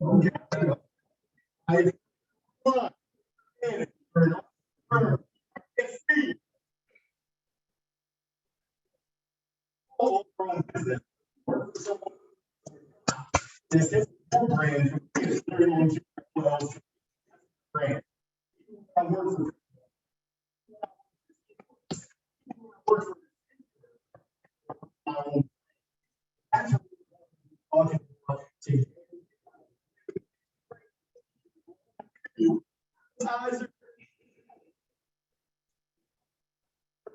Okay. I want to see all from business. This is your brand. It's very on brand. I work for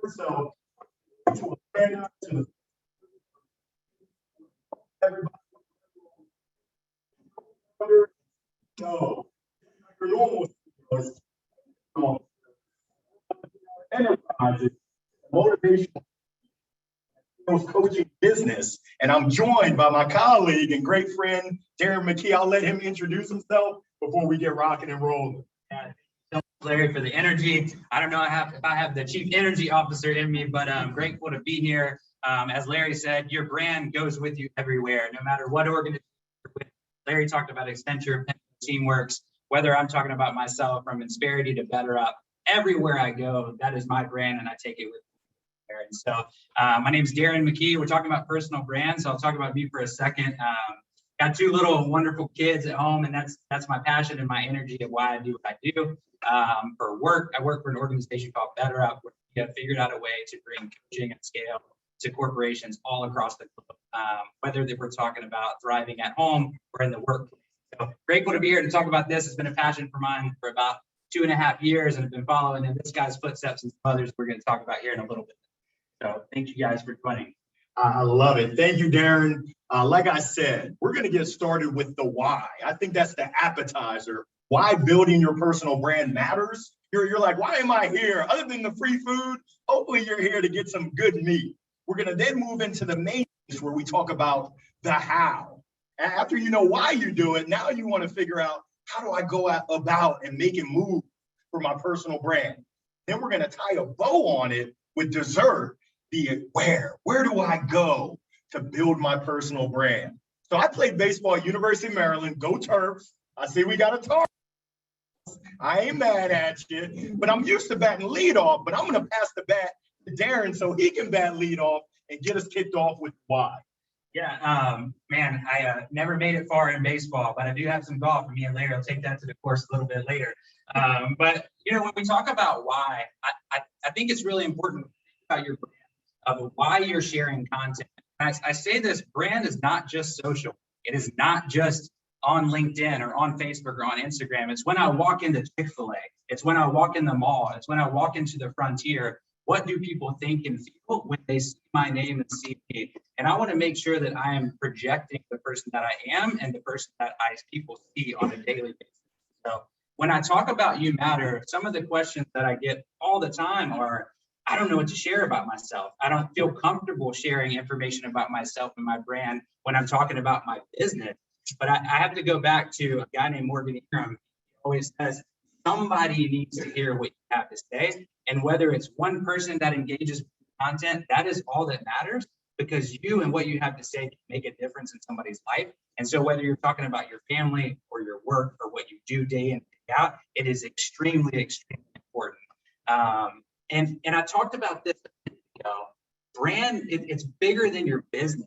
so to everybody. No, your normal enterprises, motivational coaching business, and I'm joined by my colleague and great friend Darren McKee. I'll let him introduce himself before we get rocking and rolling. Larry, for the energy. I don't know if I have the chief energy officer in me, but I'm grateful to be here. As Larry said, your brand goes with you everywhere, no matter what organization you're with. Larry talked about Accenture, Teamworks, whether I'm talking about myself from Insperity to Better Up, everywhere I go, that is my brand and I take it with me. And so my name is Darren McKee. We're talking about personal brands. So I'll talk about me for a second. Got two little wonderful kids at home, and that's my passion and my energy of why I do what I do. For work, I work for an organization called Better Up, where we have figured out a way to bring coaching at scale to corporations all across the globe, whether we're talking about thriving at home or in the workplace. So grateful to be here to talk about this. It's been a passion for mine for about 2.5 years, and I've been following in this guy's footsteps and some others we're going to talk about here in a little bit. So thank you guys for joining. I love it. Thank you, Darren. Like I said, we're going to get started with the why. I think that's the appetizer. Why building your personal brand matters. You're like, why am I here? Other than the free food, hopefully you're here to get some good meat. We're going to then move into the main piece where we talk about the how. After you know why you do it, now you want to figure out, how do I go about and make it move for my personal brand? Then we're going to tie a bow on it with dessert. The where do I go to build my personal brand? So I played baseball at University of Maryland, go Terps. I see we got a tar. I ain't mad at you, but I'm used to batting leadoff, but I'm going to pass the bat to Darren so he can bat leadoff and get us kicked off with why. Yeah, man, I never made it far in baseball, but I do have some golf for me and Larry. I'll take that to the course a little bit later. But, you know, when we talk about why, I think it's really important about your brand, of why you're sharing content. I say this, brand is not just social. It is not just on LinkedIn or on Facebook or on Instagram. It's when I walk into Chick-fil-A. It's when I walk in the mall. It's when I walk into the frontier. What do people think and feel when they see my name and see me? And I want to make sure that I am projecting the person that I am and the person that people see on a daily basis. So when I talk about You Matter, some of the questions that I get all the time are, I don't know what to share about myself. I don't feel comfortable sharing information about myself and my brand when I'm talking about my business. But I have to go back to a guy named Morgan Ingram. He always says, somebody needs to hear what you have to say. And whether it's one person that engages with content, that is all that matters, because you and what you have to say can make a difference in somebody's life. And so whether you're talking about your family or your work or what you do day in, day out, it is extremely, extremely important. And I talked about this, brand, it's bigger than your business,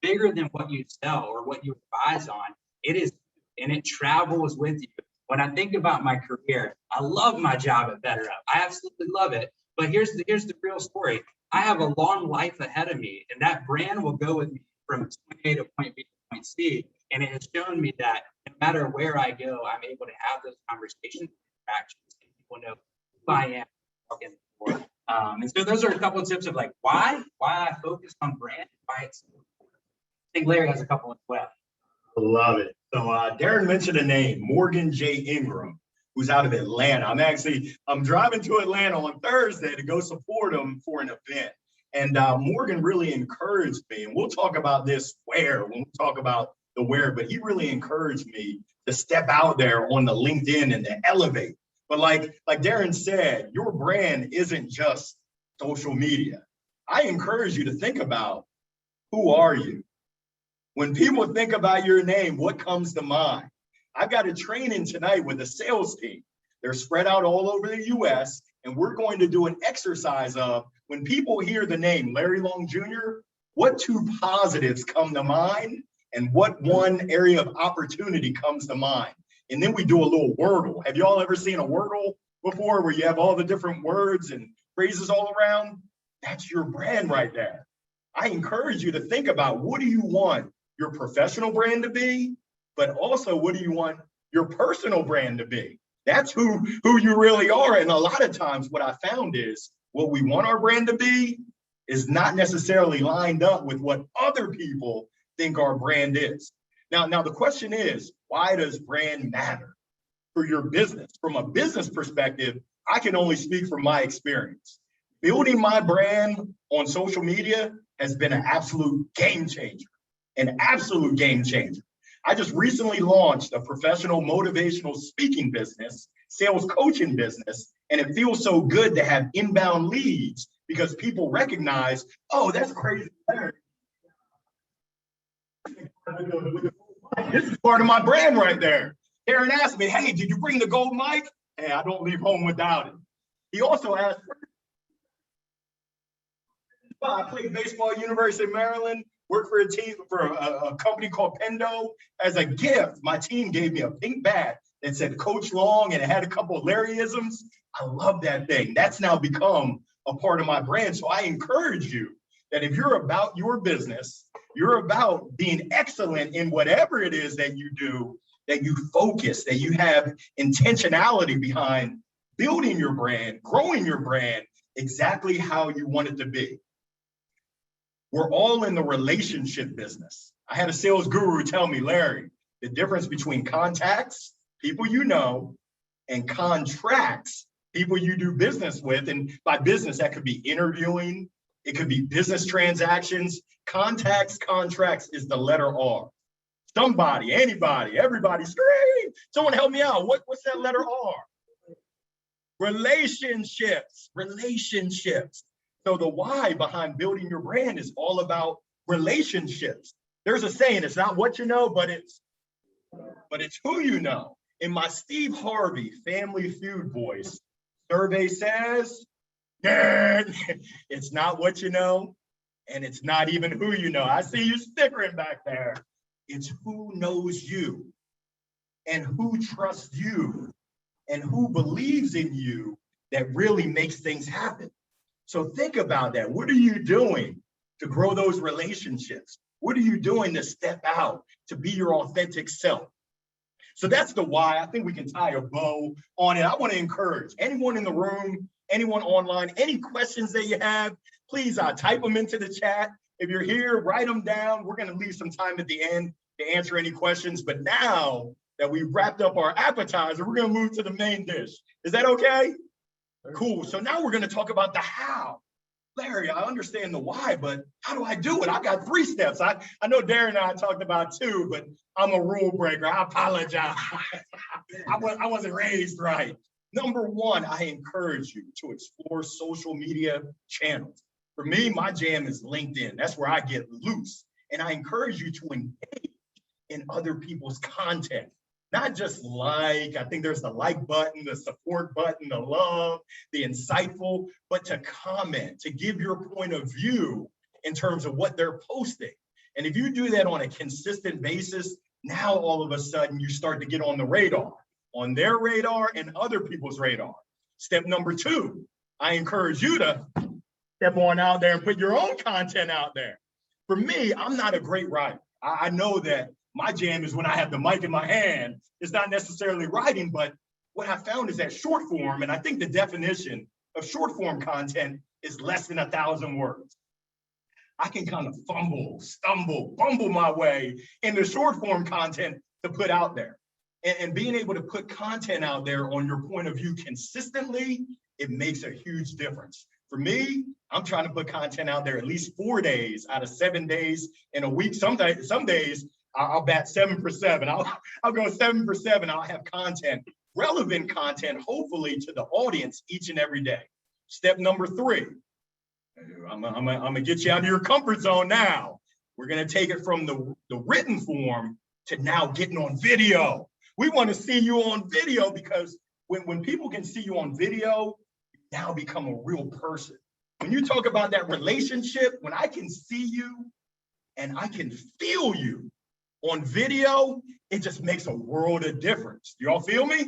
bigger than what you sell or what you advise on. It is, and it travels with you. When I think about my career, I love my job at Better Up. I absolutely love it. But here's the real story. I have a long life ahead of me, and that brand will go with me from point A to point B to point C. And it has shown me that no matter where I go, I'm able to have those conversations, interactions, and people know who I am. And so those are a couple of tips of like why I focus on brand, why it's so important. I think Larry has a couple as well. I love it. So Darren mentioned a name, Morgan J. Ingram, who's out of Atlanta. I'm driving to Atlanta on Thursday to go support him for an event. And Morgan really encouraged me, and we'll talk about this when we talk about the where, but he really encouraged me to step out there on the LinkedIn and to elevate. But like Darren said, your brand isn't just social media. I encourage you to think about, who are you? When people think about your name, what comes to mind? I've got a training tonight with a sales team. They're spread out all over the US, and we're going to do an exercise of when people hear the name Larry Long Jr., what two positives come to mind and what one area of opportunity comes to mind. And then we do a little Wordle. Have you all ever seen a Wordle before where you have all the different words and phrases all around? That's your brand right there. I encourage you to think about, what do you want your professional brand to be, but also what do you want your personal brand to be? That's who you really are. And a lot of times what I found is what we want our brand to be is not necessarily lined up with what other people think our brand is. Now the question is, why does brand matter for your business? From a business perspective, I can only speak from my experience. Building my brand on social media has been an absolute game changer, an absolute game changer. I just recently launched a professional motivational speaking business, sales coaching business, and it feels so good to have inbound leads because people recognize, oh, that's crazy. This is part of my brand right there. Darren asked me, hey, did you bring the gold mic? Hey, I don't leave home without it. He also asked, I played baseball at University of Maryland, worked for a company called Pendo. As a gift, my team gave me a pink bat that said Coach Long, and it had a couple of Larryisms. I love that thing. That's now become a part of my brand. So I encourage you that if you're about your business, you're about being excellent in whatever it is that you do, that you focus, that you have intentionality behind building your brand, growing your brand exactly how you want it to be. We're all in the relationship business. I had a sales guru tell me, Larry, the difference between contacts, people you know, and contracts, people you do business with. And by business, that could be interviewing, it could be business transactions. Contacts, contracts is the letter R. Somebody, anybody, everybody, scream. Someone help me out. What's that letter R? Relationships. So the why behind building your brand is all about relationships. There's a saying, it's not what you know, but it's who you know. In my Steve Harvey Family Feud voice, survey says, it's not what you know, and it's not even who you know. I see you snickering back there. It's who knows you, and who trusts you, and who believes in you that really makes things happen. So think about that. What are you doing to grow those relationships? What are you doing to step out, to be your authentic self? So that's the why. I think we can tie a bow on it. I want to encourage anyone in the room, anyone online, any questions that you have, please type them into the chat. If you're here, write them down. We're going to leave some time at the end to answer any questions. But now that we've wrapped up our appetizer, we're going to move to the main dish. Is that okay? Cool. So now we're going to talk about the how. Larry, I understand the why, but how do I do it? I got 3 steps. I know Darren and I talked about 2, but I'm a rule breaker. I apologize. I wasn't raised right. Number 1, I encourage you to explore social media channels. For me, my jam is LinkedIn. That's where I get loose. And I encourage you to engage in other people's content. Not just like, I think there's the like button, the support button, the love, the insightful, but to comment, to give your point of view in terms of what they're posting. And if you do that on a consistent basis, now all of a sudden you start to get on the radar, on their radar and other people's radar. Step number 2, I encourage you to step on out there and put your own content out there. For me, I'm not a great writer. I know that my jam is when I have the mic in my hand. It's not necessarily writing, but what I found is that short form, and I think the definition of short form content is less than 1,000 words. I can kind of bumble my way into short form content to put out there. And being able to put content out there on your point of view consistently, it makes a huge difference. For me, I'm trying to put content out there at least 4 days out of 7 days in a week. Some days I'll bat 7 for 7. I'll go 7 for 7. I'll have content, relevant content, hopefully to the audience each and every day. Step number 3, I'm gonna get you out of your comfort zone now. We're gonna take it from the written form to now getting on video. We want to see you on video, because when people can see you on video, you now become a real person. When you talk about that relationship, when I can see you and I can feel you on video, it just makes a world of difference. Do y'all feel me?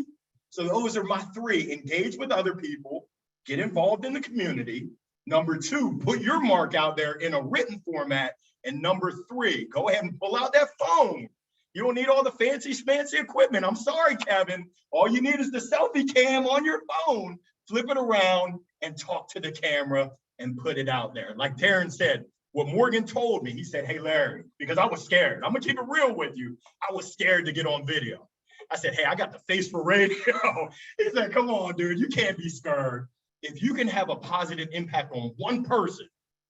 So those are my three: engage with other people, get involved in the community. Number two, put your mark out there in a written format. And number three, go ahead and pull out that phone. You don't need all the fancy schmancy equipment. I'm sorry, Kevin. All you need is the selfie cam on your phone. Flip it around and talk to the camera and put it out there. Like Darren said, what Morgan told me, he said, hey, Larry, because I was scared. I'm gonna keep it real with you. I was scared to get on video. I said, hey, I got the face for radio. He said, come on, dude, you can't be scared. If you can have a positive impact on one person,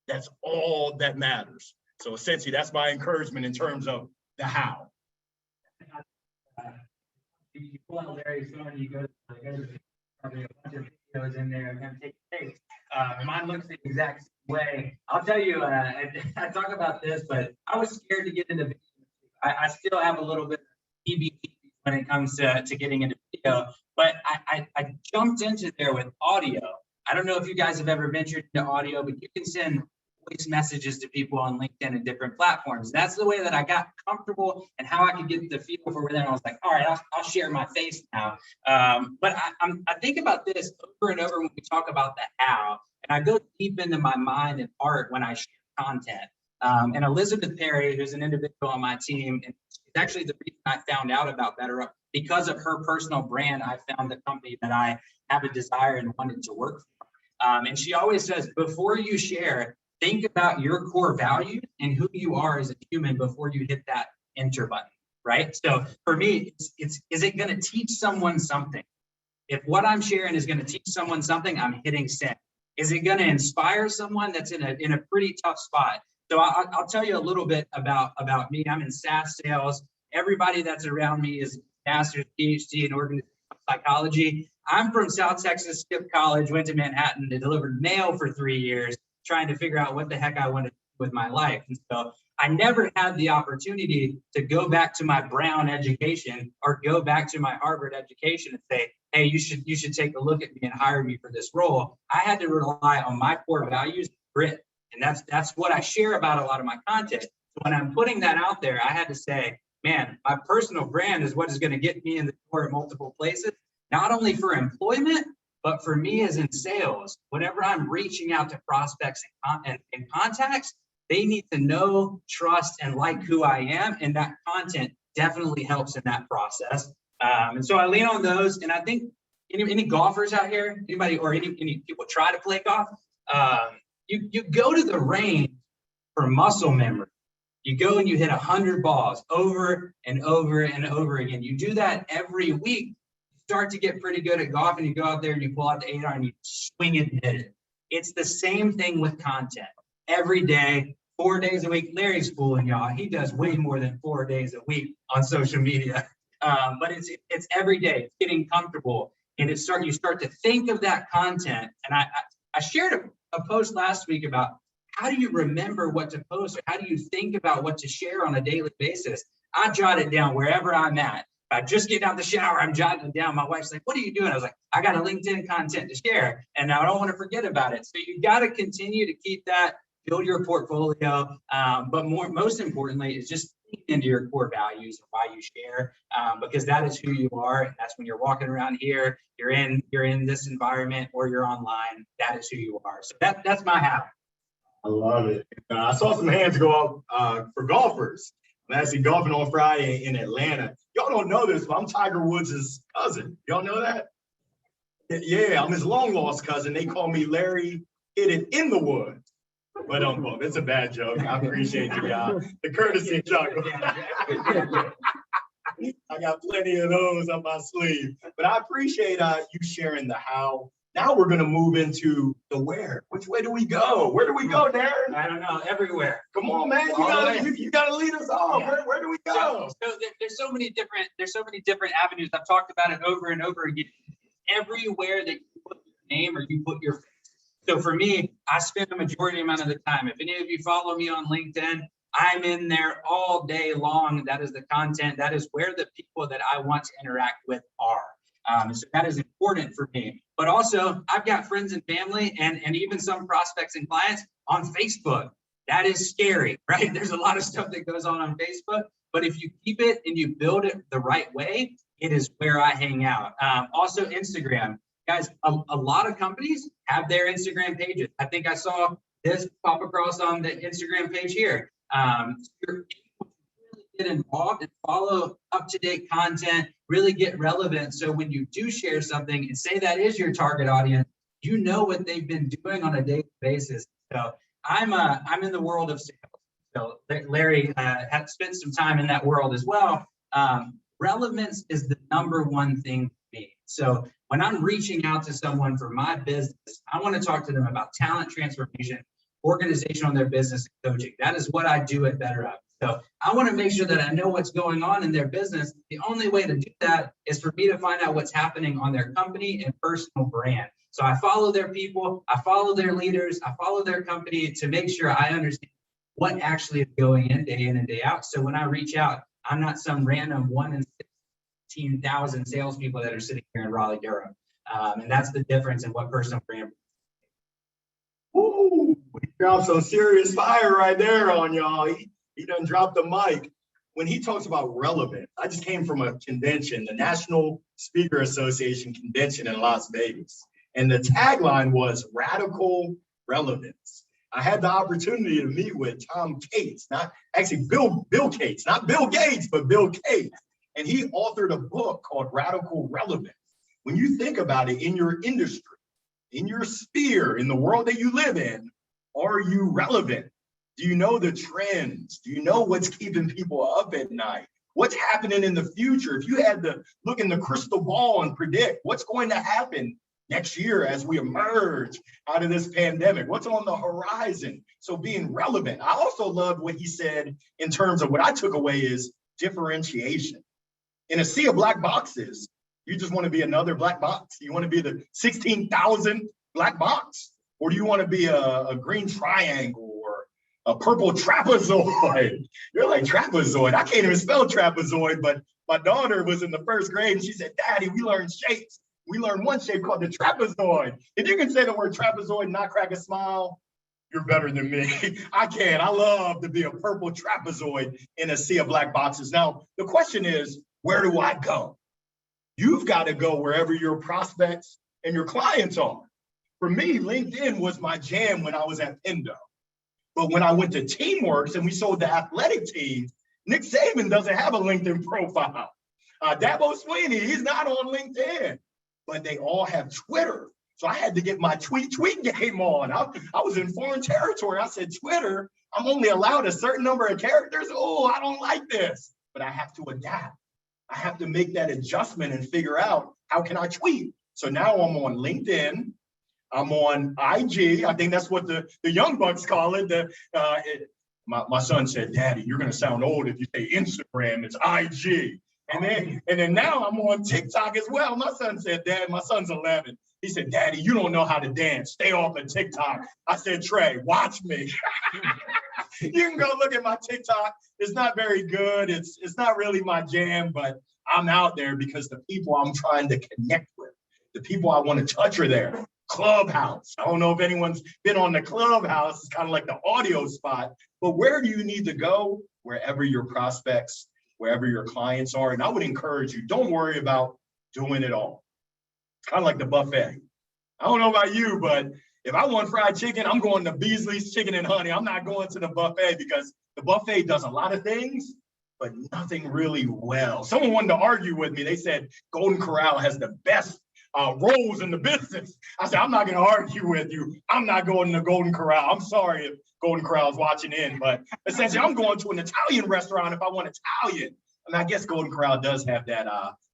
that's all that matters. So essentially, that's my encouragement in terms of the how. You pull out Larry's phone, you go to probably a bunch of videos in there and then take takes. Mine looks the exact same way. I'll tell you, I talk about this, but I was scared to get into video. I still have a little bit of EBT when it comes to getting into video, but I jumped into there with audio. I don't know if you guys have ever ventured into audio, but you can send voice messages to people on LinkedIn and different platforms. That's the way that I got comfortable and how I could get the feel for them. I was like, all right, I'll share my face now. But I think about this over and over when we talk about the how, and I go deep into my mind and heart when I share content. And Elizabeth Perry, who's an individual on my team, and it's actually the reason I found out about BetterUp. Because of her personal brand, I found the company that I have a desire and wanted to work for. And she always says, before you share, think about your core values and who you are as a human before you hit that enter button, right? So for me, is it going to teach someone something? If what I'm sharing is going to teach someone something, I'm hitting send. Is it going to inspire someone that's in a pretty tough spot? So I'll tell you a little bit about me. I'm in SaaS sales. Everybody that's around me is master's, PhD in organizational psychology. I'm from South Texas, skipped college, went to Manhattan to deliver mail for 3 years, trying to figure out what the heck I wanted to do with my life. And so I never had the opportunity to go back to my Brown education or go back to my Harvard education and say, hey, you should take a look at me and hire me for this role. I had to rely on my core values, grit. And that's what I share about a lot of my content. So when I'm putting that out there, I had to say, man, my personal brand is what is going to get me in the door at multiple places, not only for employment, but for me as in sales. Whenever I'm reaching out to prospects and contacts, they need to know, trust, and like who I am. And that content definitely helps in that process. And so I lean on those. And I think any golfers out here, anybody or any people try to play golf, you go to the range for muscle memory. You go and you hit 100 balls over and over and over again. You do that every week. You start to get pretty good at golf, and you go out there and you pull out the 8-iron and you swing it and hit it. It's the same thing with content. Every day, 4 days a week. Larry's fooling y'all. He does way more than 4 days a week on social media. But it's every day. It's getting comfortable, and you start to think of that content. And I shared a post last week about how do you remember what to post, or how do you think about what to share on a daily basis? I jot it down wherever I'm at. If I just get out the shower, I'm jotting it down. My wife's like, what are you doing? I was like, I got a LinkedIn content to share, and I don't want to forget about it. So you got to continue to keep that, build your portfolio. But most importantly, is just think into your core values and why you share, because that is who you are. And that's when you're walking around here, you're in this environment, or you're online. That is who you are. So that's my how. I love it. I saw some hands go up for golfers. I'm actually golfing on Friday in Atlanta. Y'all don't know this, but I'm Tiger Woods' cousin. Y'all know that? Yeah, I'm his long lost cousin. They call me Larry Hit It in the Woods. But it's a bad joke. I appreciate you, y'all. The courtesy chuckle. I got plenty of those up my sleeve. But I appreciate you sharing the how. Now we're going to move into the where. Which way do we go? Where do we go, Darren? I don't know. Everywhere. Come on, man. You gotta lead us on. Yeah. Where do we go? So there's so many different avenues. I've talked about it over and over again. Everywhere that you put your name or you put your face. So for me, I spend a majority amount of the time. If any of you follow me on LinkedIn, I'm in there all day long. That is the content. That is where the people that I want to interact with are. So that is important for me. But also, I've got friends and family and even some prospects and clients on Facebook. That is scary, right? There's a lot of stuff that goes on Facebook. But if you keep it and you build it the right way, it is where I hang out. Also, Instagram. Guys, a lot of companies have their Instagram pages. I think I saw this pop across on the Instagram page here. You're able to really get involved and follow up-to-date content, really get relevant. So when you do share something and say that is your target audience, you know what they've been doing on a daily basis. So I'm in the world of sales. So Larry had spent some time in that world as well. Relevance is the #1 thing for me. So when I'm reaching out to someone for my business, I want to talk to them about talent transformation, organization on their business, and coaching. That is what I do at BetterUp. So I want to make sure that I know what's going on in their business. The only way to do that is for me to find out what's happening on their company and personal brand. So I follow their people, I follow their leaders, I follow their company to make sure I understand what actually is going in and day out. So when I reach out, I'm not some random 1 in 16,000 salespeople that are sitting here in Raleigh, Durham. And that's the difference in what personal brand. Woo! He dropped some serious fire right there on y'all. He done dropped the mic. When he talks about relevance, I just came from a convention, the National Speaker Association convention in Las Vegas. And the tagline was radical relevance. I had the opportunity to meet with Tom Cates, not actually Bill Cates, not Bill Gates, but Bill Cates. And he authored a book called Radical Relevance. When you think about it in your industry, in your sphere, in the world that you live in, are you relevant? Do you know the trends? Do you know what's keeping people up at night? What's happening in the future? If you had to look in the crystal ball and predict what's going to happen next year as we emerge out of this pandemic, what's on the horizon? So being relevant. I also loved what he said in terms of what I took away is differentiation. In a sea of black boxes, you just want to be another black box. You want to be the 16,000 black box, or do you want to be a green triangle or a purple trapezoid? You're like, trapezoid? I can't even spell trapezoid, but my daughter was in the first grade and she said, Daddy, we learned shapes. We learned one shape called the trapezoid. If you can say the word trapezoid and not crack a smile, you're better than me. I can. I love to be a purple trapezoid in a sea of black boxes. Now, the question is, where do I go? You've got to go wherever your prospects and your clients are. For me, LinkedIn was my jam when I was at Pendo. But when I went to Teamworks and we sold the athletic teams, Nick Saban doesn't have a LinkedIn profile. Dabo Sweeney, he's not on LinkedIn, but they all have Twitter. So I had to get my tweet game on. I was in foreign territory. I said, Twitter, I'm only allowed a certain number of characters. Oh, I don't like this, but I have to adapt. I have to make that adjustment and figure out how can I tweet. So now I'm on LinkedIn. I'm on IG. I think that's what the young bucks call it. My son said, Daddy, you're going to sound old if you say Instagram. It's IG. And then now I'm on TikTok as well. My son said, Dad, my son's 11. He said, Daddy, you don't know how to dance. Stay off of TikTok. I said, Trey, watch me. You can go look at my TikTok. It's not very good. It's not really my jam, but I'm out there because the people I'm trying to connect with, the people I want to touch are there. Clubhouse. I don't know if anyone's been on the Clubhouse. It's kind of like the audio spot. But where do you need to go? Wherever your prospects, wherever your clients are. And I would encourage you, don't worry about doing it all. It's kind of like the buffet. I don't know about you, but if I want fried chicken, I'm going to Beasley's Chicken and Honey. I'm not going to the buffet because the buffet does a lot of things, but nothing really well. Someone wanted to argue with me. They said Golden Corral has the best rolls in the business. I said, I'm not going to argue with you. I'm not going to Golden Corral. I'm sorry if Golden Corral is watching in, but essentially I'm going to an Italian restaurant if I want Italian. I mean, I guess Golden Corral does have that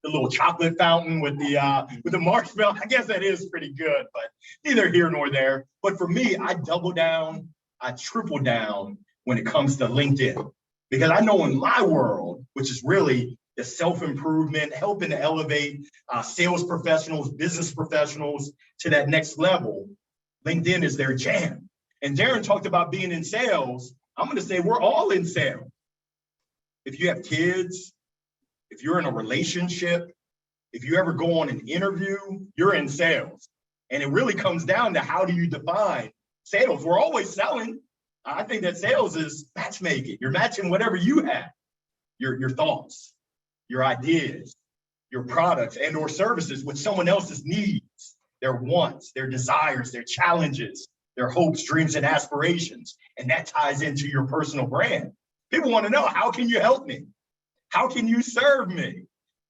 the little chocolate fountain with the marshmallow. I guess that is pretty good, but neither here nor there. But for me, I double down, I triple down when it comes to LinkedIn, because I know in my world, which is really the self-improvement, helping to elevate sales professionals, business professionals to that next level, LinkedIn is their jam. And Darren talked about being in sales. I'm going to say we're all in sales. If you have kids, if you're in a relationship, if you ever go on an interview, you're in sales. And it really comes down to how do you define sales? We're always selling. I think that sales is matchmaking. You're matching whatever you have, your thoughts, your ideas, your products and or services with someone else's needs, their wants, their desires, their challenges, their hopes, dreams, and aspirations. And that ties into your personal brand. People want to know, how can you help me? How can you serve me?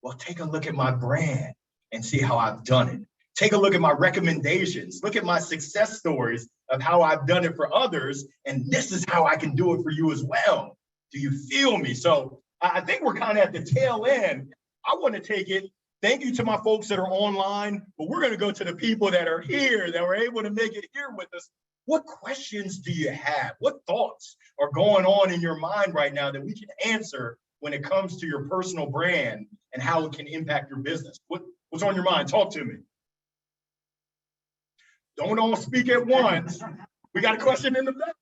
Well, take a look at my brand and see how I've done it. Take a look at my recommendations. Look at my success stories of how I've done it for others. And this is how I can do it for you as well. Do you feel me? So I think we're kind of at the tail end. I want to take it. Thank you to my folks that are online, but we're going to go to the people that are here, that were able to make it here with us. What questions do you have? What thoughts are going on in your mind right now that we can answer when it comes to your personal brand and how it can impact your business? What's on your mind? Talk to me. Don't all speak at once. We got a question in the back.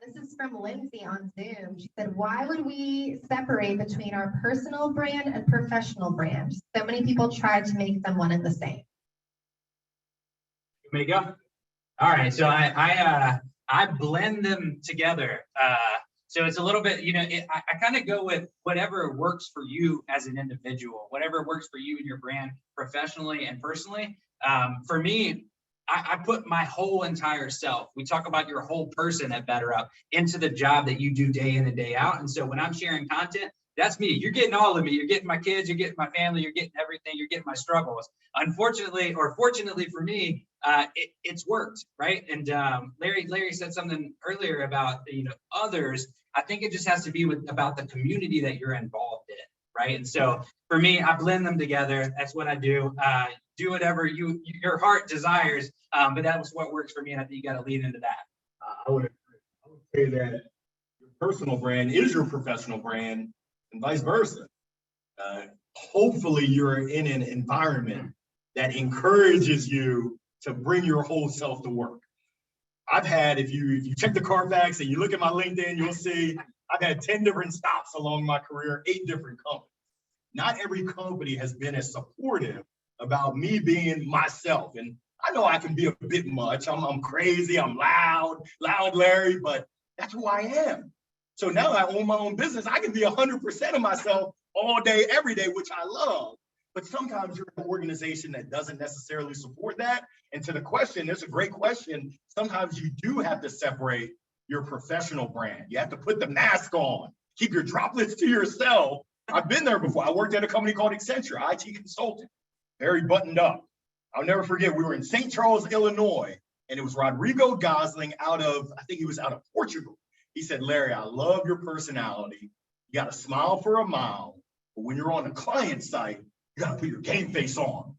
This is from Lindsay on Zoom. She said, why would we separate between our personal brand and professional brand? So many people try to make them one and the same. Here we go. All right, so I blend them together. So it's a little bit, I kind of go with whatever works for you as an individual, whatever works for you and your brand professionally and personally. For me, I put my whole entire self, we talk about your whole person at Better Up, into the job that you do day in and day out. And so when I'm sharing content, that's me. You're getting all of me. You're getting my kids, you're getting my family, you're getting everything, you're getting my struggles. Unfortunately, or fortunately for me, it's worked, right? And Larry said something earlier about, others. I think it just has to be about the community that you're involved in, right? And so for me, I blend them together. That's what I do. Do whatever your heart desires, but that was what works for me, and I think you got to lean into that. I would say that your personal brand is your professional brand, and vice versa. Hopefully, you're in an environment that encourages you to bring your whole self to work. I've had, if you check the Carfax and you look at my LinkedIn, you'll see I've had 10 different stops along my career, 8 different companies. Not every company has been as supportive about me being myself. And I know I can be a bit much. I'm crazy, I'm loud Larry, but that's who I am. So now I own my own business. I can be 100% of myself all day, every day, which I love. But sometimes you're an organization that doesn't necessarily support that. And to the question, it's a great question. Sometimes you do have to separate your professional brand. You have to put the mask on, keep your droplets to yourself. I've been there before. I worked at a company called Accenture, IT consultant, very buttoned up. I'll never forget, we were in St. Charles, Illinois, and it was Rodrigo Gosling I think he was out of Portugal. He said, Larry, I love your personality. You got to smile for a mile, but when you're on a client site, you got to put your game face on.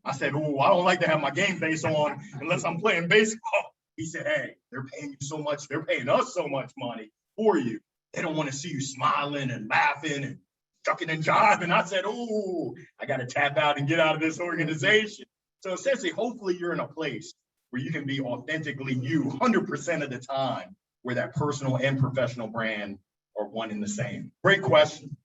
I said, oh, I don't like to have my game face on unless I'm playing baseball. He said, hey, they're paying you so much. They're paying us so much money for you. They don't want to see you smiling and laughing and chucking and jiving. I said, oh, I got to tap out and get out of this organization. So essentially, hopefully you're in a place where you can be authentically you 100% of the time, where that personal and professional brand are one and the same. Great question.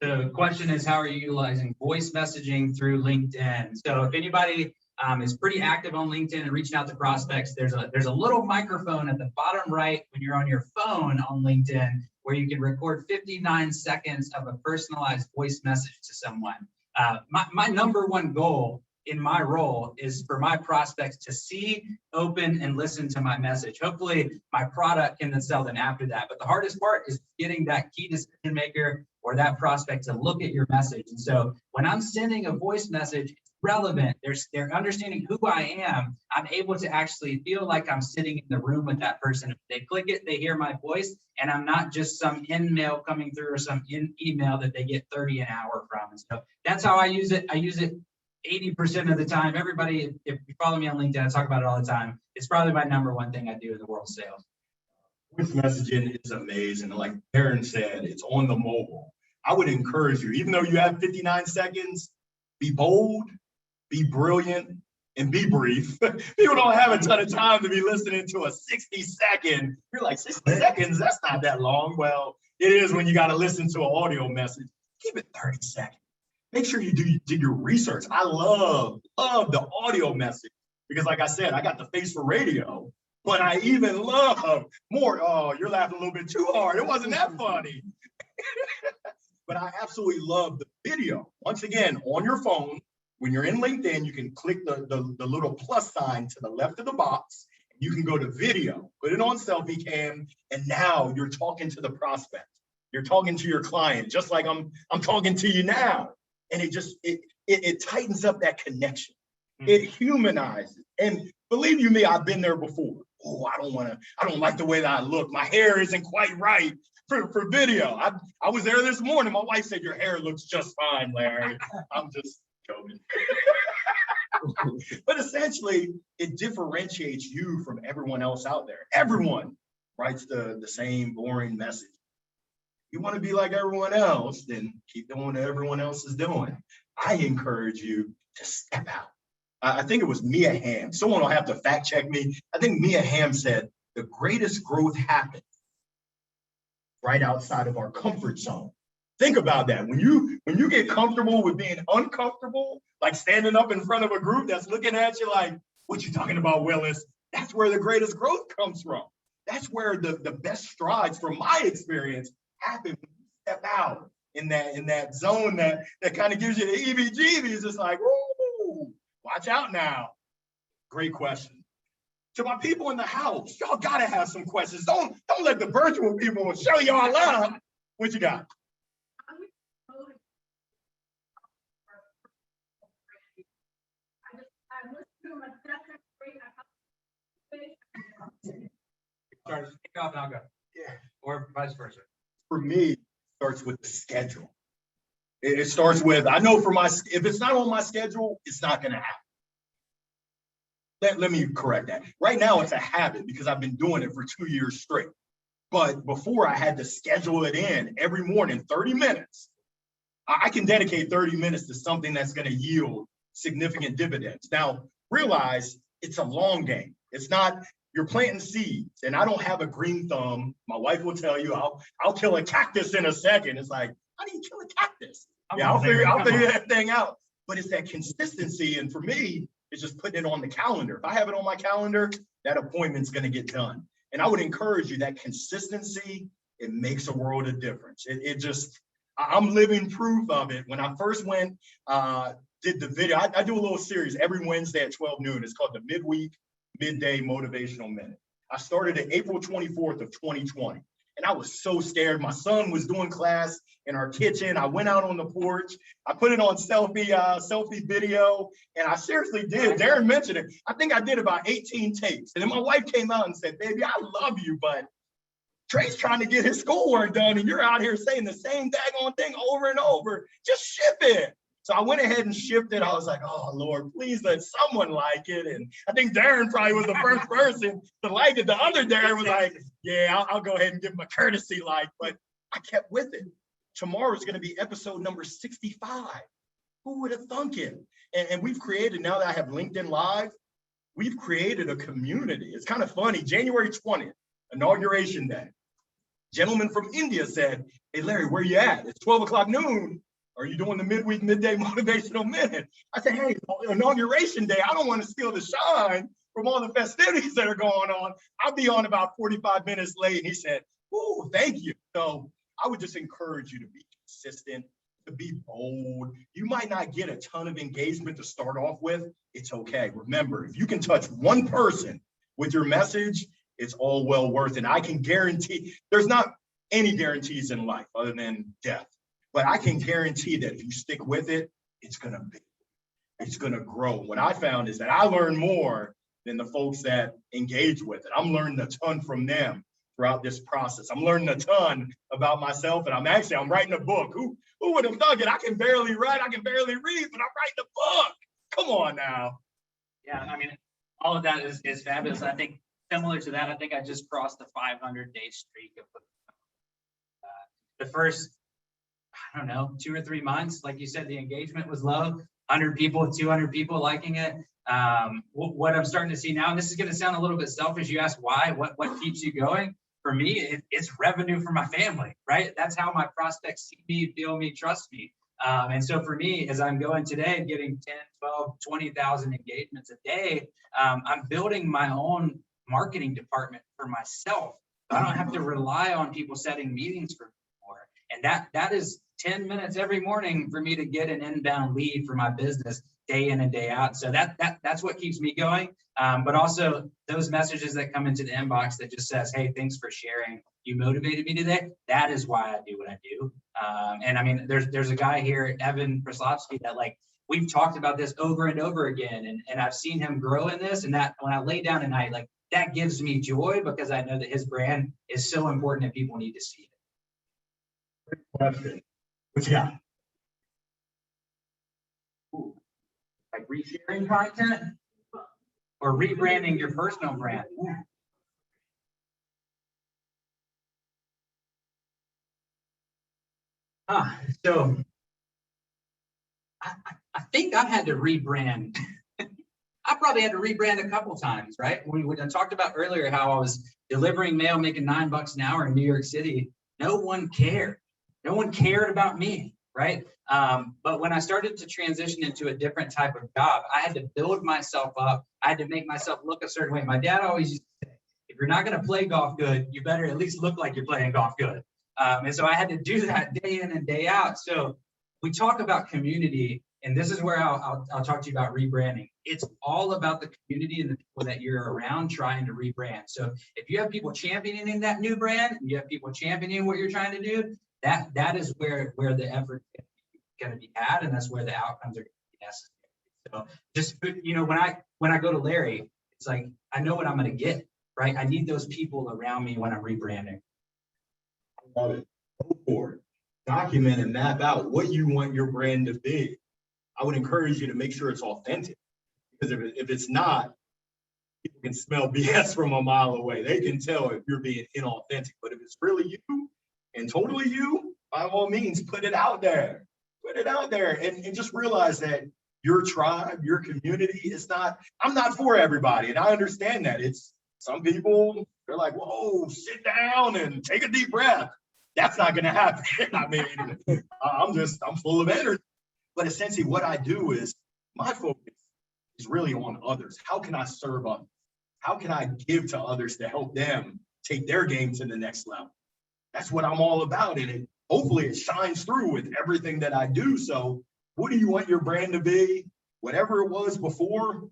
The question is, how are you utilizing voice messaging through LinkedIn? So if anybody is pretty active on LinkedIn and reaching out to prospects, there's a little microphone at the bottom right when you're on your phone on LinkedIn where you can record 59 seconds of a personalized voice message to someone. My number one goal in my role is for my prospects to see, open, and listen to my message. Hopefully my product can then sell them after that. But the hardest part is getting that key decision maker or that prospect to look at your message. And so when I'm sending a voice message, it's relevant. They're understanding who I am. I'm able to actually feel like I'm sitting in the room with that person. If they click it, they hear my voice, and I'm not just some in-mail coming through or some email that they get 30 an hour from. And so that's how I use it. I use it 80% of the time. Everybody, if you follow me on LinkedIn, I talk about it all the time. It's probably my number one thing I do in the world of sales. Voice messaging is amazing. Like Darren said, it's on the mobile. I would encourage you, even though you have 59 seconds, be bold, be brilliant, and be brief. People don't have a ton of time to be listening to a 60-second. You're like, 60 seconds, that's not that long. Well, it is when you got to listen to an audio message. Keep it 30 seconds. Make sure you do your research. I love the audio message because like I said, I got the face for radio, but I even love more. Oh, you're laughing a little bit too hard. It wasn't that funny. But I absolutely love the video. Once again, on your phone, when you're in LinkedIn, you can click the little plus sign to the left of the box. You can go to video, put it on selfie cam, and now you're talking to the prospect. You're talking to your client, just like I'm talking to you now. And it tightens up that connection. It humanizes. And believe you me, I've been there before. Oh, I don't like the way that I look. My hair isn't quite right for video. I was there this morning. My wife said, your hair looks just fine, Larry. I'm just joking. But essentially, it differentiates you from everyone else out there. Everyone writes the same boring message. You want to be like everyone else, then keep doing what everyone else is doing. I encourage you to step out. I think it was Mia Hamm. Someone will have to fact check me. I think Mia Hamm said the greatest growth happens right outside of our comfort zone. Think about that. When you get comfortable with being uncomfortable, like standing up in front of a group that's looking at you like, what you talking about, Willis? That's where the greatest growth comes from. That's where the best strides, from my experience, happen when you step out in that zone that kind of gives you the EBGBs. It's like, ooh, watch out now. Great question. To my people in the house, y'all gotta have some questions. Don't let the virtual people show y'all love. What you got? Start kick off and I'll go. Yeah. Or vice versa. For me, it starts with the schedule. It starts with, I know if it's not on my schedule, it's not gonna happen. Let me correct that. Right now, it's a habit because I've been doing it for 2 years straight. But before, I had to schedule it in every morning, 30 minutes. I can dedicate 30 minutes to something that's gonna yield significant dividends. Now, realize it's a long game. It's not, you're planting seeds, and I don't have a green thumb. My wife will tell you, I'll kill a cactus in a second. It's like, how do you kill a cactus? I'll figure that thing out. But it's that consistency, and for me, it's just putting it on the calendar. If I have it on my calendar, that appointment's gonna get done. And I would encourage you, that consistency, it makes a world of difference. I'm living proof of it. When I first went, did the video, I do a little series every Wednesday at 12 noon. It's called the Midday Motivational Minute. I started it April 24th of 2020. And I was so scared. My son was doing class in our kitchen. I went out on the porch. I put it on selfie video. And I seriously did. Darren mentioned it. I think I did about 18 takes. And then my wife came out and said, baby, I love you, but Trey's trying to get his schoolwork done. And you're out here saying the same daggone thing over and over. Just ship it. So I went ahead and shipped it. I was like, oh, Lord, please let someone like it. And I think Darren probably was the first person to like it. The other Darren was like, yeah, I'll go ahead and give him a courtesy like, but I kept with it. Tomorrow is going to be episode number 65. Who would have thunk it? And we've created, now that I have LinkedIn Live, we've created a community. It's kind of funny. January 20th, Inauguration Day. Gentleman from India said, hey, Larry, where you at? It's 12 o'clock noon. Are you doing the midday motivational minute? I said, hey, Inauguration Day, I don't want to steal the shine from all the festivities that are going on. I'll be on about 45 minutes late. And he said, oh, thank you. So I would just encourage you to be consistent, to be bold. You might not get a ton of engagement to start off with. It's okay. Remember, if you can touch one person with your message, it's all well worth it. I can guarantee, there's not any guarantees in life other than death. But I can guarantee that if you stick with it, it's gonna grow. What I found is that I learn more than the folks that engage with it. I'm learning a ton from them throughout this process. I'm learning a ton about myself, and I'm writing a book. Who would have thought it? I can barely write, I can barely read, but I'm writing a book. Come on now. Yeah, I mean, all of that is fabulous. I think similar to that. I think I just crossed the 500-day streak of the first, I don't know, 2 or 3 months. Like you said, the engagement was low, 100 people, 200 people liking it. What I'm starting to see now, and this is going to sound a little bit selfish. You ask why, what keeps you going? For me, it's revenue for my family, right? That's how my prospects see me, feel me, trust me. And so for me, as I'm going today and getting 10, 12, 20,000 engagements a day, I'm building my own marketing department for myself. So I don't have to rely on people setting meetings for me anymore. And that is 10 minutes every morning for me to get an inbound lead for my business day in and day out. So that's what keeps me going. But also those messages that come into the inbox that just says, hey, thanks for sharing. You motivated me today. That is why I do what I do. And I mean, there's a guy here, Evan Praslovsky, that like, we've talked about this over and over again. And I've seen him grow in this, and that when I lay down at night, like that gives me joy because I know that his brand is so important and people need to see it. Great question. What you got? Ooh, like resharing content or rebranding your personal brand. So I think I've had to rebrand. I probably had to rebrand a couple times, right? We talked about earlier how I was delivering mail, making $9 an hour in New York City. No one cared. No one cared about me, right? But when I started to transition into a different type of job, I had to build myself up. I had to make myself look a certain way. My dad always used to say, if you're not going to play golf good, you better at least look like you're playing golf good. And so I had to do that day in and day out. So we talk about community, and this is where I'll talk to you about rebranding. It's all about the community and the people that you're around trying to rebrand. So if you have people championing that new brand, and you have people championing what you're trying to do, that is where the effort is going to be had, and that's where the outcomes are going to be necessary. So just, you know, when I go to Larry, it's like, I know what I'm going to get, right? I need those people around me when I'm rebranding. I love it. Go for it. Document and map out what you want your brand to be. I would encourage you to make sure it's authentic, because if it's not, people can smell BS from a mile away. They can tell if you're being inauthentic. But if it's really you and totally you, by all means, put it out there. Put it out there and just realize that your tribe, your community is not, I'm not for everybody. And I understand that. It's some people, they're like, whoa, sit down and take a deep breath. That's not going to happen. I mean, I'm full of energy. But essentially what I do is my focus is really on others. How can I serve others? How can I give to others to help them take their game to the next level? That's what I'm all about. And hopefully it shines through with everything that I do. So what do you want your brand to be? Whatever it was before,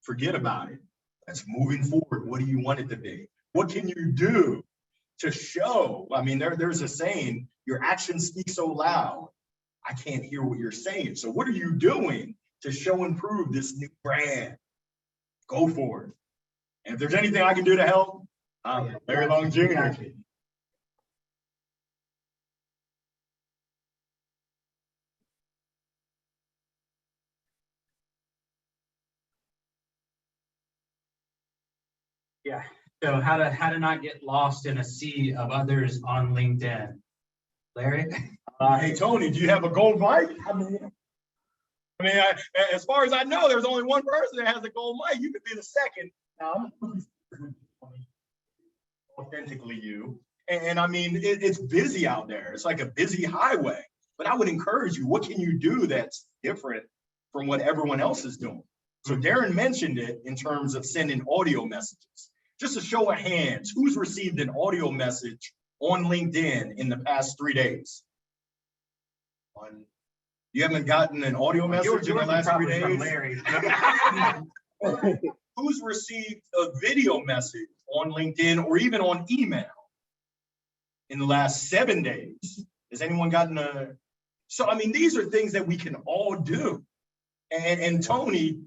forget about it. That's moving forward. What do you want it to be? What can you do to show? I mean, there's a saying, your actions speak so loud, I can't hear what you're saying. So what are you doing to show and prove this new brand? Go for it. And if there's anything I can do to help, Larry Long Jr. Yeah. So how to not get lost in a sea of others on LinkedIn. Larry? Hey, Tony, do you have a gold mic? I mean, as far as I know, there's only one person that has a gold mic. You could be the second. Now, authentically you. And I mean, it's busy out there. It's like a busy highway. But I would encourage you, what can you do that's different from what everyone else is doing? So Darren mentioned it in terms of sending audio messages. Just a show of hands, who's received an audio message on LinkedIn in the past 3 days? You haven't gotten an audio message in the last 3 days? From Larry. Who's received a video message on LinkedIn or even on email in the last 7 days? Has anyone gotten a? So, I mean, these are things that we can all do. And Tony,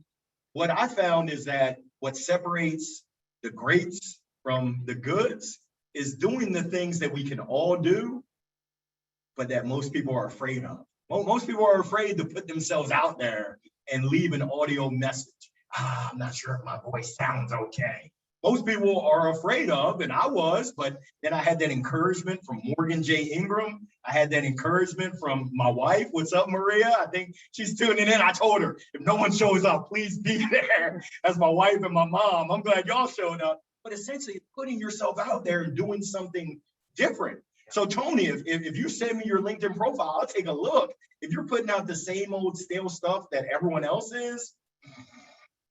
what I found is that what separates the greats from the goods is doing the things that we can all do, but that most people are afraid of. Well, most people are afraid to put themselves out there and leave an audio message. I'm not sure if my voice sounds okay. most people are afraid of, and I was, but then I had that encouragement from Morgan J. Ingram. I had that encouragement from my wife. What's up, Maria? I think she's tuning in. I told her, if no one shows up, please be there. As my wife and my mom. I'm glad y'all showed up. But essentially putting yourself out there and doing something different. So Tony, if you send me your LinkedIn profile, I'll take a look. If you're putting out the same old stale stuff that everyone else is,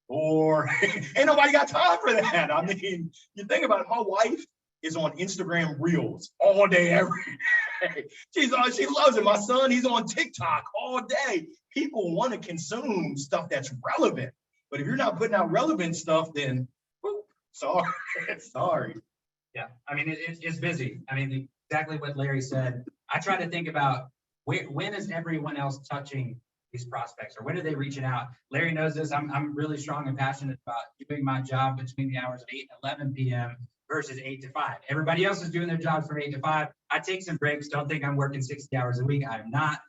or ain't nobody got time for that. I mean, you think about it, my wife is on Instagram Reels all day, every day. She loves it. My son, he's on TikTok all day. People want to consume stuff that's relevant. But if you're not putting out relevant stuff, then sorry. Yeah, I mean, it's busy. I mean, exactly what Larry said. I try to think about when is everyone else touching these prospects, or when are they reaching out? Larry knows this. I'm really strong and passionate about doing my job between the hours of 8 and 11 p.m. versus 8 to 5. Everybody else is doing their jobs from 8 to 5. I take some breaks. Don't think I'm working 60 hours a week. I'm not.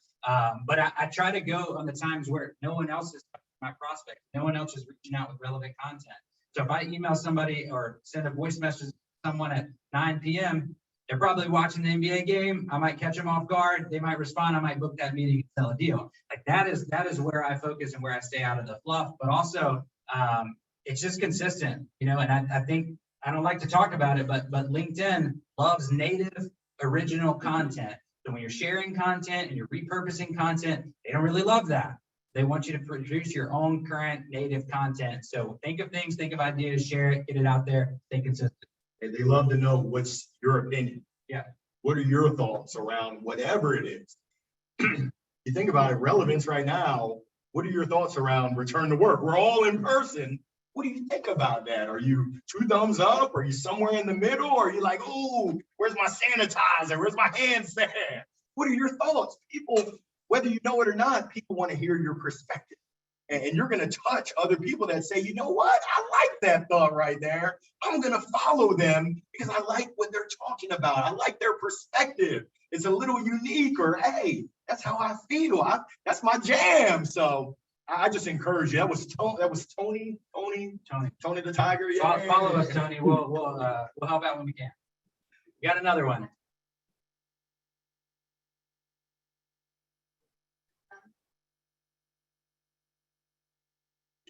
But I try to go on the times where no one else is touching my prospect. No one else is reaching out with relevant content. So if I email somebody or send a voice message to someone at 9 p.m., they're probably watching the NBA game. I might catch them off guard. They might respond. I might book that meeting and sell a deal. Like that is where I focus and where I stay out of the fluff. But also, it's just consistent, and I think I don't like to talk about it, but LinkedIn loves native original content. So when you're sharing content and you're repurposing content, they don't really love that. They want you to produce your own current native content. So think of things, think of ideas, share it, get it out there, stay consistent. They love to know what's your opinion. Yeah. What are your thoughts around whatever it is? You think about it, relevance right now, what are your thoughts around return to work? We're all in person. What do you think about that? Are you 2 thumbs up? Are you somewhere in the middle? Or are you like, oh, where's my sanitizer? Where's my hand sand? What are your thoughts? People, whether you know it or not, people want to hear your perspective. And you're going to touch other people that say, you know what? I like that thought right there. I'm going to follow them because I like what they're talking about. I like their perspective. It's a little unique, or hey, that's how I feel. That's my jam. So I just encourage you. That was Tony the Tiger. Yeah. Follow us, Tony. We'll help out when we can. We got another one.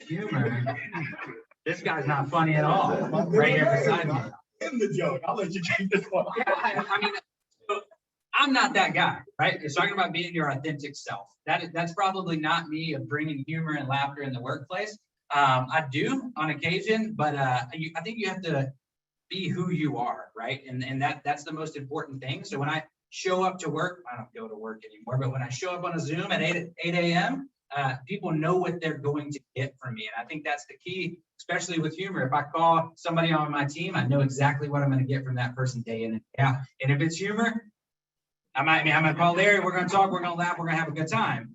Humor. This guy's not funny at all. Right here beside me. In the joke. I'll let you take this one. Yeah, I mean, I'm not that guy, right? It's talking about being your authentic self. That's probably not me of bringing humor and laughter in the workplace. I do on occasion, but I think you have to be who you are, right? And that's the most important thing. So when I show up to work, I don't go to work anymore, but when I show up on a Zoom at 8 a.m., people know what they're going to get from me. And I think that's the key, especially with humor. If I call somebody on my team, I know exactly what I'm going to get from that person day in and day out. And if it's humor, I might call Larry, we're going to talk, we're going to laugh, we're going to have a good time.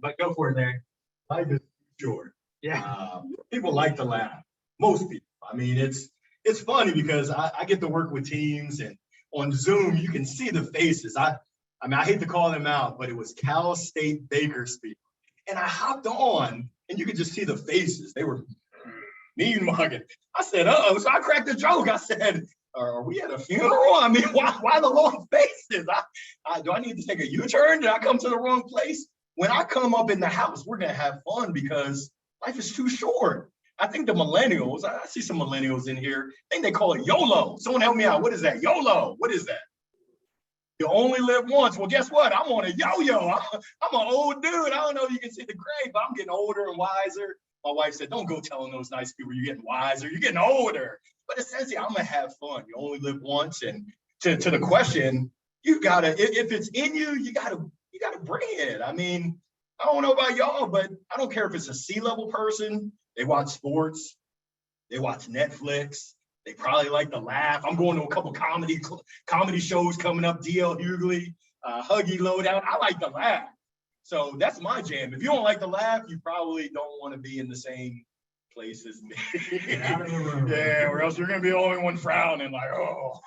But go for it, Larry. Life is short. Yeah. People like to laugh. Most people. I mean, it's funny because I get to work with teams, and on Zoom, you can see the faces. I hate to call them out, but it was Cal State Bakersfield. And I hopped on, and you could just see the faces. They were mean mugging. I said, uh-oh. So I cracked a joke. I said, are we at a funeral? I mean, why the long faces? Do I need to take a U-turn? Did I come to the wrong place? When I come up in the house, we're going to have fun because life is too short. I think the millennials, I see some millennials in here, I think they call it YOLO. Someone help me out. What is that? YOLO. What is that? You only live once. Well, guess what? I'm on a yo-yo. I'm an old dude. I don't know if you can see the gray, but I'm getting older and wiser. My wife said, don't go telling those nice people you're getting wiser. You're getting older. But essentially, I'm going to have fun. You only live once. And to the question, you got to, if it's in you, you got to bring it. I mean, I don't know about y'all, but I don't care if it's a C-level person. They watch sports. They watch Netflix. They probably like to laugh. I'm going to a couple comedy shows coming up, D.L. Hughley, Huggy Lowdown. I like to laugh. So that's my jam. If you don't like to laugh, you probably don't want to be in the same place as me. Yeah, or else you're going to be the only one frowning like, oh.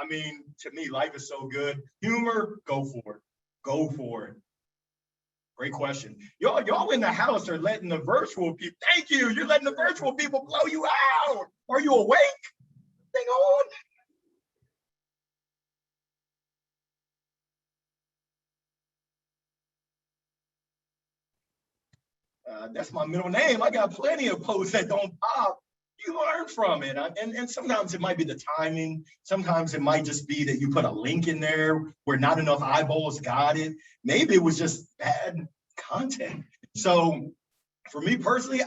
I mean, to me, life is so good. Humor, go for it. Go for it. Great question. Y'all in the house are letting the virtual people, thank you. You're letting the virtual people blow you out. Are you awake? Thing on. That's my middle name. I got plenty of posts that don't pop. You learn from it. And sometimes it might be the timing. Sometimes it might just be that you put a link in there where not enough eyeballs got it. Maybe it was just bad content. So for me personally,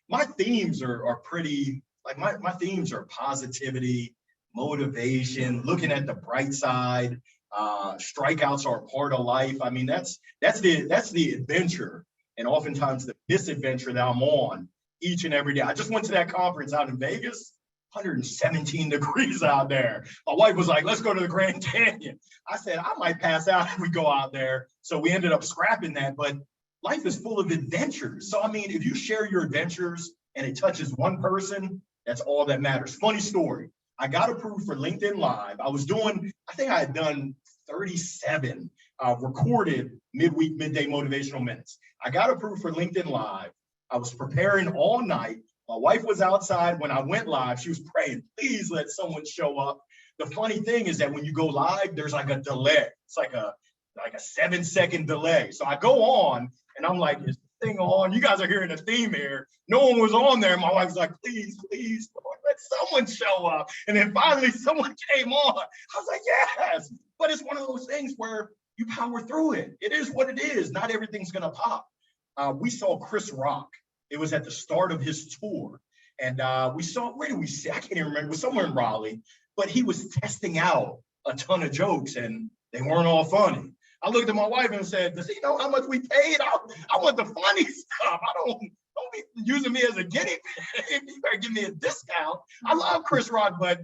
my themes are pretty, like my themes are positivity, motivation, looking at the bright side. Strikeouts are a part of life. I mean, that's the adventure, and oftentimes the misadventure that I'm on each and every day. I just went to that conference out in Vegas, 117 degrees out there. My wife was like, let's go to the Grand Canyon. I said, I might pass out if we go out there. So we ended up scrapping that, but life is full of adventures. So, I mean, if you share your adventures and it touches one person, that's all that matters. Funny story. I got approved for LinkedIn Live. I think I had done 37 recorded midday motivational minutes. I got approved for LinkedIn Live. I was preparing all night. My wife was outside when I went live. She was praying, please let someone show up. The funny thing is that when you go live, there's like a delay. It's like a 7-second delay. So I go on and I'm like, is this thing on? You guys are hearing a theme here. No one was on there. My wife was like, please, Lord, let someone show up. And then finally someone came on. I was like, yes. But it's one of those things where you power through it. It is what it is. Not everything's going to pop. We saw Chris Rock. It was at the start of his tour. And we saw, where did we see? I can't even remember. It was somewhere in Raleigh. But he was testing out a ton of jokes and they weren't all funny. I looked at my wife and said, does he know how much we paid? I want the funny stuff. Don't be using me as a guinea pig. You better give me a discount. I love Chris Rock, but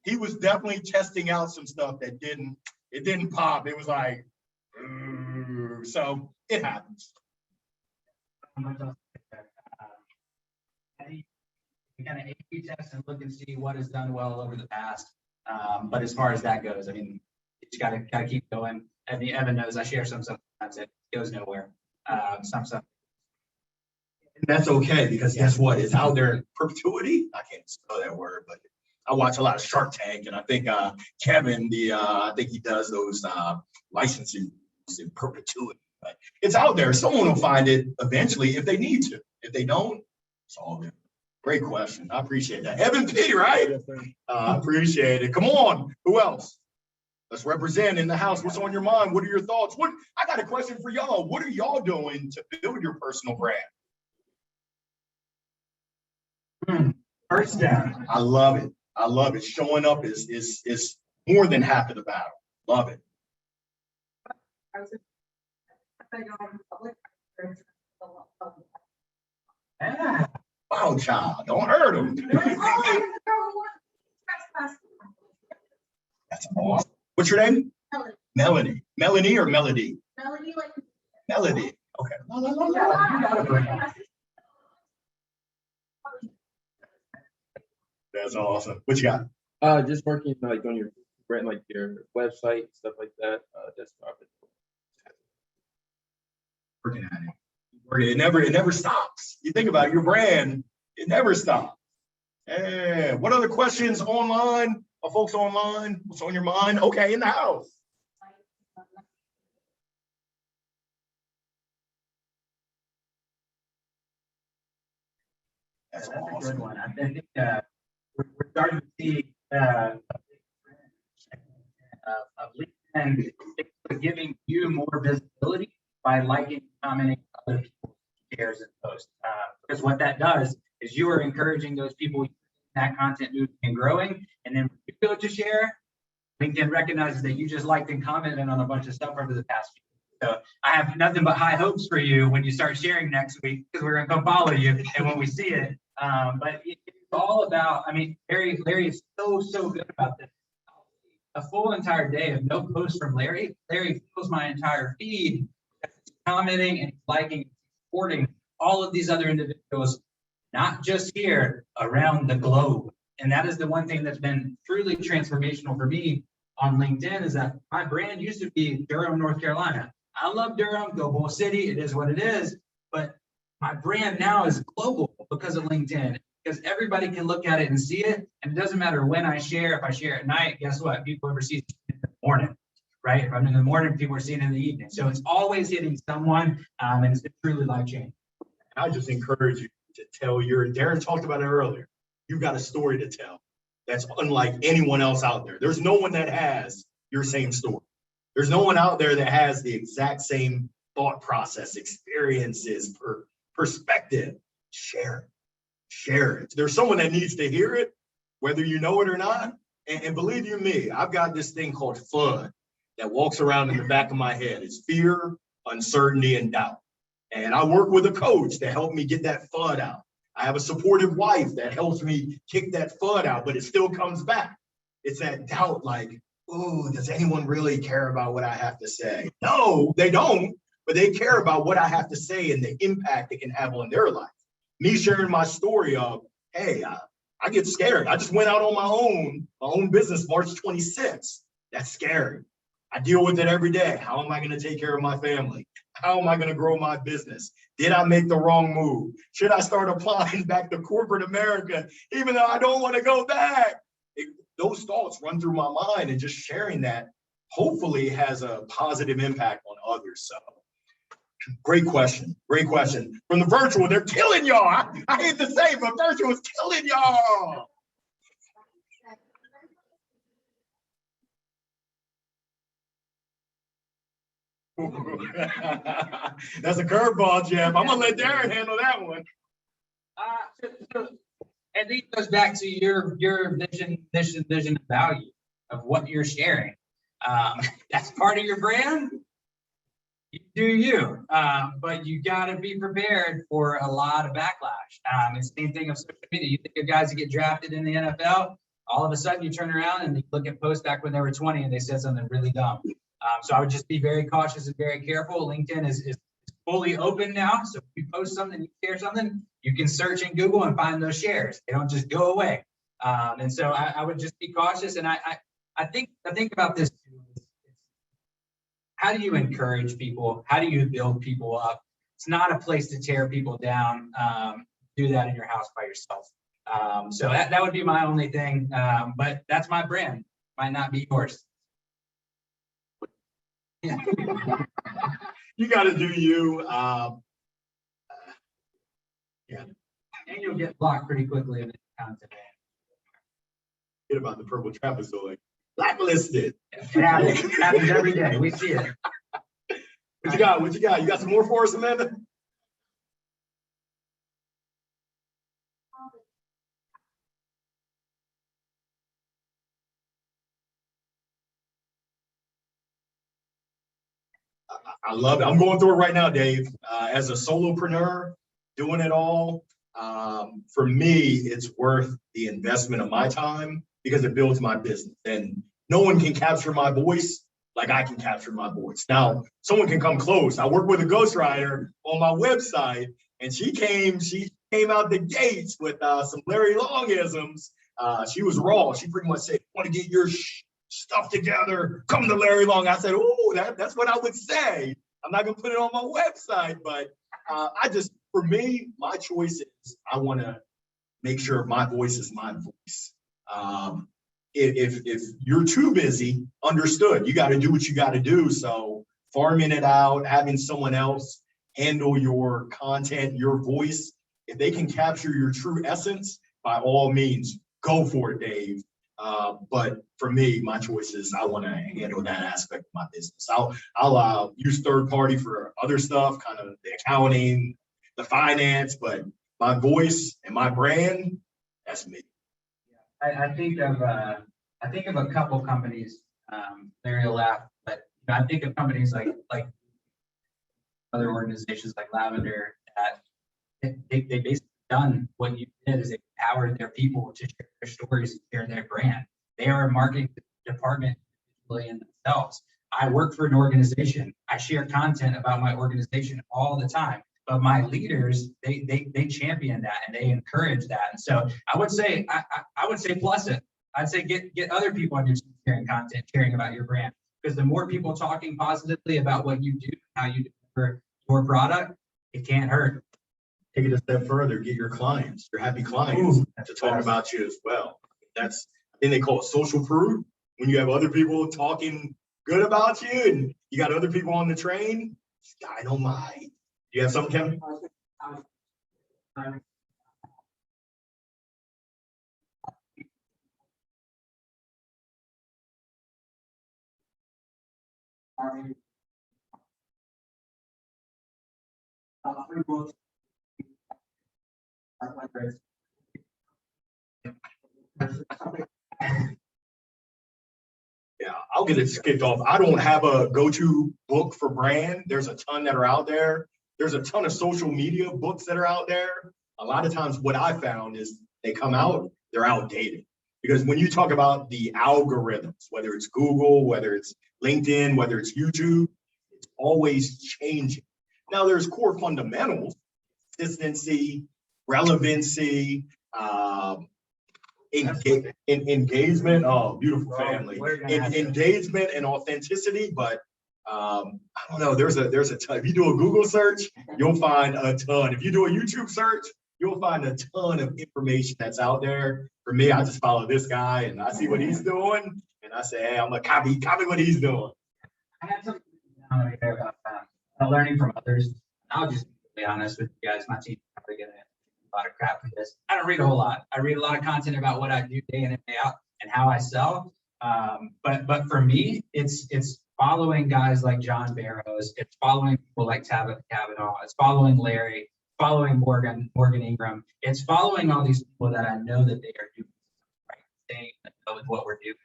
he was definitely testing out some stuff that didn't pop. It was like, so it happens. I think we kind of A/B test and look and see what is done well over the past. But as far as that goes, I mean, you just gotta keep going. Evan knows I share some stuff that goes nowhere. Some stuff. And that's okay, because guess what? It's out there in perpetuity. I can't spell that word, but I watch a lot of Shark Tank, and I think Kevin, I think he does those licensing in perpetuity. But it's out there. Someone will find it eventually if they need to. If they don't, it's all good. Great question. I appreciate that. Evan P, right? I appreciate it. Come on. Who else? Let's represent in the house. What's on your mind? What are your thoughts? I got a question for y'all. What are y'all doing to build your personal brand? First down. I love it. I love it. Showing up is more than half of the battle. Love it. Yeah. Wow, child. Don't hurt him. That's awesome. What's your name? Melanie. Melanie or Melody? Melody, like Melody. Okay. That's awesome. What you got? Just working like on your brand, like your website, stuff like that. Desktop. Working at it. It never stops. You think about it, your brand, it never stops. Hey, what other questions online? Are folks online? What's on your mind? Okay, in the house. That's a awesome. good one. I think we're starting to see of LinkedIn giving you more visibility by liking, commenting other people's shares and posts. Because what that does is you are encouraging those people that content moving and growing. And then when you go to share, LinkedIn recognizes that you just liked and commented on a bunch of stuff over the past few weeks. So I have nothing but high hopes for you when you start sharing next week, because we're going to come follow you and when we see it. But it's all about, I mean, Larry is so good about this. A full entire day of no posts from Larry. Larry fills my entire feed, commenting and liking and supporting all of these other individuals, not just here, around the globe. And that is the one thing that's been truly transformational for me on LinkedIn, is that my brand used to be Durham, North Carolina. I love Durham, go Bull City, it is what it is. But my brand now is global because of LinkedIn. because everybody can look at it and see it. And it doesn't matter when I share. If I share at night, guess what? People ever see it in the morning, right? If I'm in the morning, people are seeing it in the evening. So it's always hitting someone, and it's truly life-changing. I just encourage you to tell Darren talked about it earlier. You've got a story to tell that's unlike anyone else out there. There's no one that has your same story. There's no one out there that has the exact same thought process, experiences, perspective. Share it. Share it. There's someone that needs to hear it, whether you know it or not. And believe you me, I've got this thing called FUD that walks around in the back of my head. It's fear, uncertainty, and doubt. And I work with a coach to help me get that FUD out. I have a supportive wife that helps me kick that FUD out, but it still comes back. It's that doubt, like, oh, does anyone really care about what I have to say? No, they don't, but they care about what I have to say and the impact it can have on their life. Me sharing my story of, hey, I get scared. I just went out on my own business, March 26th. That's scary. I deal with it every day. How am I going to take care of my family? How am I going to grow my business? Did I make the wrong move? Should I start applying back to corporate America, even though I don't want to go back? Those thoughts run through my mind, and just sharing that hopefully has a positive impact on others. So great question. Great question. From the virtual, they're killing y'all. I hate to say, but virtual is killing y'all. That's a curveball, Jeff. I'm gonna let Darren handle that one. I think it goes back to your vision, and value of what you're sharing. That's part of your brand. You do you, but you got to be prepared for a lot of backlash. It's the same thing of social media. You think of guys that get drafted in the NFL, all of a sudden you turn around and you look at posts back when they were 20 and they said something really dumb. So I would just be very cautious and very careful. LinkedIn is fully open now. So if you post something, you share something, you can search in Google and find those shares. They don't just go away. And so I would just be cautious. And I think about this too. How do you encourage people? How do you build people up? It's not a place to tear people down. Do that in your house by yourself. So that would be my only thing. But that's my brand. Might not be yours. You got to do you. Yeah. And you'll get blocked pretty quickly in the content. Forget about the purple trapezoid. Blacklisted. It happens every day. We see it. What you got? What you got? You got some more for us, Amanda? I love it. I'm going through it right now, Dave. As a solopreneur, doing it all, for me, it's worth the investment of my time because it builds my business. And no one can capture my voice like I can capture my voice. Now, someone can come close. I work with a ghostwriter on my website, and she came out the gates with some Larry Long-isms. She was raw. She pretty much said, want to get your stuff together, come to Larry Long. I said, oh, that's what I would say. I'm not going to put it on my website, but for me, my choice is I want to make sure my voice is my voice. If you're too busy, understood, you got to do what you got to do. So farming it out, having someone else handle your content, your voice, if they can capture your true essence, by all means, go for it, Dave. But for me, my choice is I want to handle that aspect of my business. I'll use third party for other stuff, kind of the accounting, the finance, but my voice and my brand, that's me. I think of a couple companies. Larry will laugh, but I think of companies like other organizations like Lavender that they basically done what you did is they empowered their people to share their stories and share their brand. They are a marketing department in themselves. I work for an organization. I share content about my organization all the time. But my leaders, they champion that and they encourage that. And so I would say plus it. I'd say get other people on your team sharing content, sharing about your brand. Because the more people talking positively about what you do, how you deliver your product, it can't hurt. take it a step further, get your clients, your happy clients to talk about you as well. That's, I think they call it social proof. When you have other people talking good about you and you got other people on the train, this guy don't mind. You have something, Kevin? Yeah, I'll get it kicked off. I don't have a go-to book for brand. There's a ton that are out there. There's a ton of social media books that are out there. A lot of times what I found is they come out, they're outdated. Because when you talk about the algorithms, whether it's Google, whether it's LinkedIn, whether it's YouTube, it's always changing. Now there's core fundamentals, consistency, relevancy, engagement. Oh, beautiful family. Engagement and authenticity, but I don't know. There's a ton. If you do a Google search, you'll find a ton. If you do a YouTube search, you'll find a ton of information that's out there. For me, I just follow this guy and I see what he's doing, and I say, hey, I'm gonna copy what he's doing. I have something down there about learning from others. I'll just be honest with you guys. My team's probably gonna have a lot of crap for this. I don't read a whole lot. I read a lot of content about what I do day in and day out and how I sell. But for me, it's following guys like John Barrows. It's following people like Tabitha Cavanaugh. It's following Larry. Following Morgan Ingram. It's following all these people that I know that they are doing the right thing with what we're doing.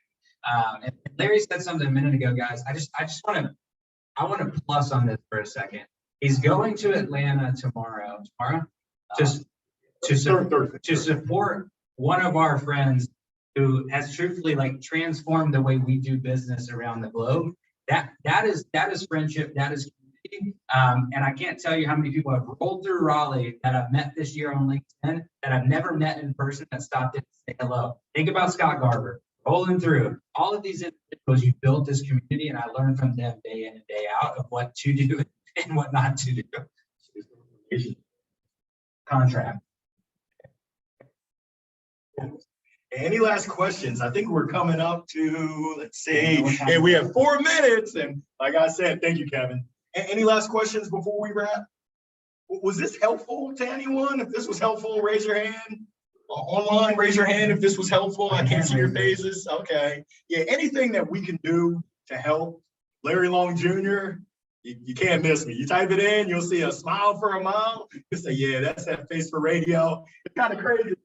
And Larry said something a minute ago, guys. I want to plus on this for a second. He's going to Atlanta tomorrow to support one of our friends who has truthfully like transformed the way we do business around the globe. That is friendship. That is community. And I can't tell you how many people have rolled through Raleigh that I've met this year on LinkedIn that I've never met in person that stopped in to say hello. Think about Scott Garber, rolling through all of these individuals. You built this community, and I learned from them day in and day out of what to do and what not to do. Contract. Any last questions? I think we're coming up to, let's see, and we have 4 minutes. And like I said, thank you, Kevin. Any last questions before we wrap? Was this helpful to anyone? If this was helpful, raise your hand. Online, raise your hand if this was helpful. I can't see your faces. Okay. Yeah, anything that we can do to help Larry Long Jr., you can't miss me. You type it in, you'll see a smile for a mile. You say, yeah, that's that face for radio. It's kind of crazy.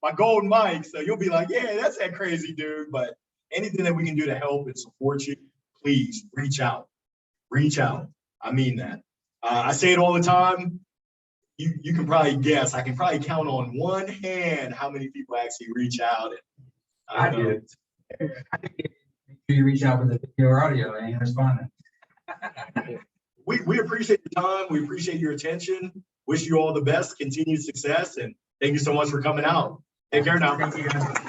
My golden mic. So you'll be like, yeah, that's that crazy dude. But anything that we can do to help and support you, please reach out. Reach out. I mean that. I say it all the time. You can probably guess. I can probably count on one hand how many people actually reach out. And, I do. I think you reach out with a video or audio and ain't responding. We appreciate your time. We appreciate your attention. Wish you all the best, continued success, and thank you so much for coming out. Take care now. Thank you guys.